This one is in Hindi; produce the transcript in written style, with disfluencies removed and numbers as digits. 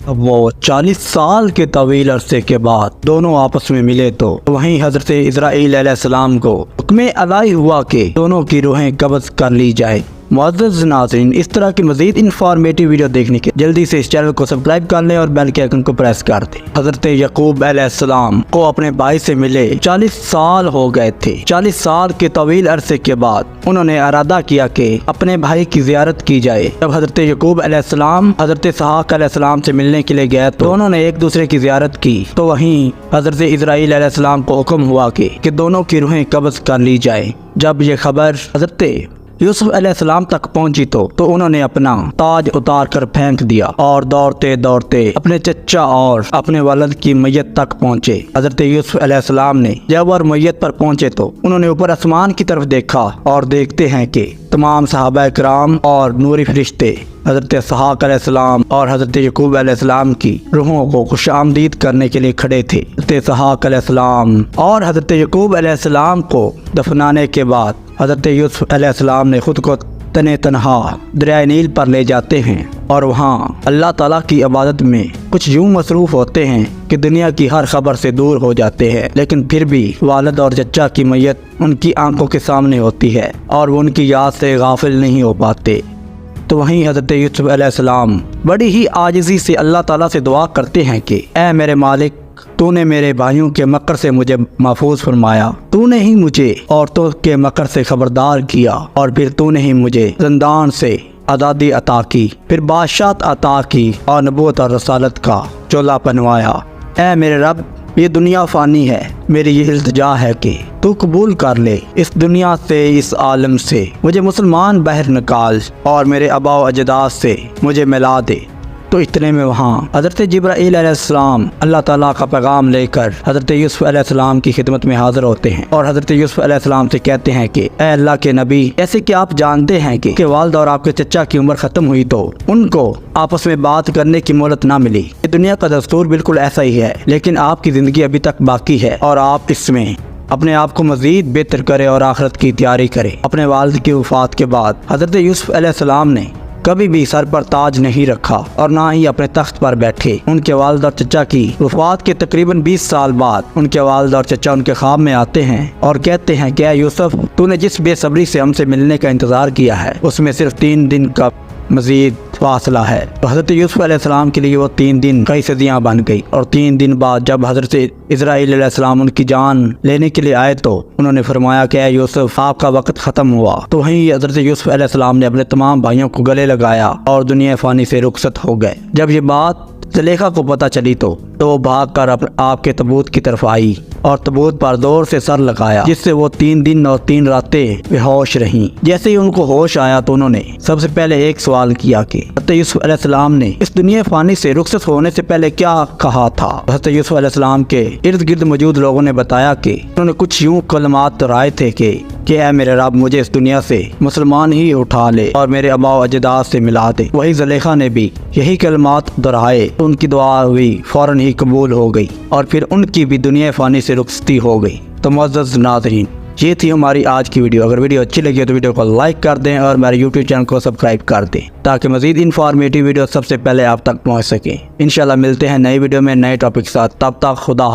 अब वो 40 साल के तवील अरसे के बाद दोनों आपस में मिले तो वहीं हजरत इस्राईल अलैहिस्सलाम को हुक्म अलाई हुआ कि दोनों की रूहें कब्ज़ कर ली जाए। मुअज़्ज़ज़ नाज़रीन, इस तरह की मज़ीद इन्फॉर्मेटिव वीडियो देखने के जल्दी से इस चैनल को सब्सक्राइब कर लें और बेल के आइकन को प्रेस कर दें। हज़रत याकूब अलैहिस्सलाम को अपने भाई से मिले 40 साल हो गए थे। 40 साल के तवील अरसे के बाद उन्होंने इरादा किया कि अपने भाई की ज़ियारत की जाए। जब हज़रत याकूब अलैहिस्सलाम हज़रत इसहाक़ अलैहिस्सलाम से मिलने के लिए गए तो उन्होंने एक दूसरे की ज़ियारत की तो वहीं हज़रत इस्राईल अलैहिस्सलाम को हुक्म हुआ कि दोनों की रूहें कब्ज़ कर ली जाए। जब ये खबर हज़रत यूसुफ अलैहिस्सलाम तक पहुंची तो उन्होंने अपना ताज उतार कर फेंक दिया और दौड़ते दौड़ते अपने चचा और अपने वालिद की मैयत तक पहुंचे। हजरत यूसुफ अलैहिस्सलाम ने जब और मैयत पर पहुंचे तो उन्होंने ऊपर आसमान की तरफ देखा और देखते हैं कि तमाम सहाबा कराम और नूरी फरिश्ते हजरत इसहाक़ अलैहिस्सलाम और हजरत याकूब अलैहिस्सलाम की रूहों को खुशामदीद करने के लिए खड़े थे। हजरत इसहाक़ अलैहिस्सलाम और हजरत याकूब अलैहिस्सलाम को दफनाने के बाद हजरत यूसुफ अलैहिस्सलाम ने खुद को तने तनहा दरियाए नील पर ले जाते हैं और वहाँ अल्लाह ताला की इबादत में कुछ यूँ मसरूफ़ होते हैं कि दुनिया की हर खबर से दूर हो जाते हैं, लेकिन फिर भी वालिद और चचा की मैयत उनकी आंखों के सामने होती है और वो उनकी याद से गाफिल नहीं हो पाते। तो वहीं हजरत यूसुफ अलैहिस्सलाम बड़ी ही आजिज़ी से अल्लाह ताला से दुआ करते हैं कि ऐ मेरे मालिक, तूने मेरे भाइयों के मकर से मुझे महफूज फरमाया, तूने ही मुझे औरतों के मकर से खबरदार किया और फिर तूने ही मुझे ज़िंदान से आज़ादी अता की, फिर बादशाहत अता की और नबूवत और रसालत का चोला पहनवाया। ऐ मेरे रब, ये दुनिया फ़ानी है, मेरी ये इल्तिजा है कि तू कबूल कर ले इस दुनिया से, इस आलम से मुझे मुसलमान बाहर निकाल और मेरे आबा व अजदाद से मुझे मिला दे। तो इतने में वहाँ हज़रत जिब्राईल अलैहिस्सलाम अल्लाह ताला का पैगाम लेकर हज़रत यूसुफ अलैहिस्सलाम की खिदमत में हाज़िर होते हैं और हज़रत यूसुफ अलैहिस्सलाम से कहते हैं कि ऐ अल्लाह के नबी, ऐसे कि आप जानते हैं कि वालिद और आपके चचा की उम्र ख़त्म हुई तो उनको आपस में बात करने की मोहलत ना मिली। ये दुनिया का दस्तूर बिल्कुल ऐसा ही है, लेकिन आपकी ज़िंदगी अभी तक बाकी है और आप इसमें अपने आप को मज़ीद बेहतर करें और आखिरत की तैयारी करें। अपने वालिद की वफ़ात के बाद हज़रत यूसुफ अलैहिस्सलाम ने कभी भी सर पर ताज नहीं रखा और ना ही अपने तख्त पर बैठे। उनके वालिद और चचा की वफात के तकरीबन 20 साल बाद उनके वालिद और चचा उनके ख्वाब में आते हैं और कहते हैं कि यूसुफ, तूने जिस बेसब्री से हमसे मिलने का इंतज़ार किया है उसमें सिर्फ 3 दिन का मज़ीद फासला है। तो हज़रत यूसुफ अलैहिस्सलाम के लिए वो 3 दिन कई सदियाँ बन गई और 3 दिन बाद जब हज़रत इस्राईल अलैहिस्सलाम उनकी जान लेने के लिए आए तो उन्होंने फरमाया कि ऐ यूसुफ, आपका वक्त ख़त्म हुआ। तो वहीं हज़रत यूसुफ अलैहिस्सलाम ने अपने तमाम भाइयों को गले लगाया और दुनिया फ़ानी से रुखसत हो गए। जब ये बात ज़ुलेखा को पता चली तो वो भाग कर आपके तबूत की तरफ आई और तबूत पर जोर से सर लगाया, जिससे वो 3 दिन और 3 रातें बेहोश रहीं। जैसे ही उनको होश आया तो उन्होंने सबसे पहले एक सवाल किया कि हज़रत यूसुफ अलैहिस्सलाम ने इस दुनिया फ़ानी से रुखसत होने से पहले क्या कहा था। हज़रत यूसुफ अलैहिस्सलाम के इर्द गिर्द मौजूद लोगों ने बताया कि उन्होंने कुछ यूँ कलमात दोहराए थे कि ऐ मेरे रब, मुझे इस दुनिया से मुसलमान ही उठा ले और मेरे आबा व अजदाद से मिला दे। वही ज़ुलेखा ने भी यही कलमात दोहराए, उनकी दुआ हुई फ़ौरन ही कबूल हो गई और फिर उनकी भी दुनिया फ़ानी से रुखसती हो गई। तो मुअज़्ज़ज़ नाज़रीन, ये थी हमारी आज की वीडियो। अगर वीडियो अच्छी लगी तो वीडियो को लाइक कर दें और मेरे यूट्यूब चैनल को सब्सक्राइब कर दें ताकि मज़ीद इन्फॉर्मेटिव वीडियो सबसे पहले आप तक पहुँच सकें। इंशाल्लाह मिलते हैं नई वीडियो में नए टॉपिक के साथ। तब तक खुदा हाफ़िज़।